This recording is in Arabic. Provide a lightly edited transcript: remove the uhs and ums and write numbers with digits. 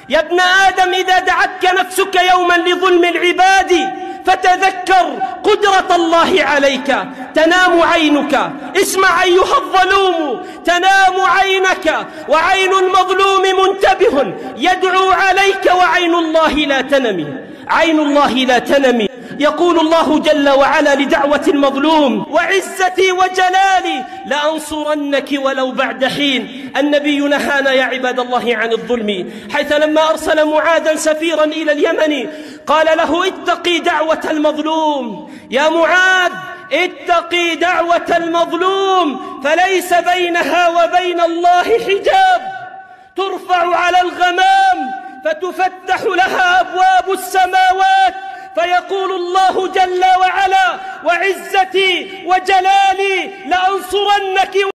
يا ابن آدم إذا دعتك نفسك يوما لظلم العباد فتذكر قدرة الله عليك تنام عينك. اسمع أيها الظلوم، تنام عينك وعين المظلوم منتبه يدعو عليك وعين الله لا تنمي، عين الله لا تنمي. يقول الله جل وعلا لدعوة المظلوم: وعزتي وجلالي لأنصرنك ولو بعد حين. النبي نهانا يا عباد الله عن الظلم، حيث لما أرسل معاذا سفيرا إلى اليمن قال له: اتقي دعوة المظلوم يا معاذ، اتقي دعوة المظلوم فليس بينها وبين الله حجاب، ترفع على الغمام فتفتح لها أبواب السماوات، فيقول الله جل وعلا: وعزتي وجلالي لأنصرنك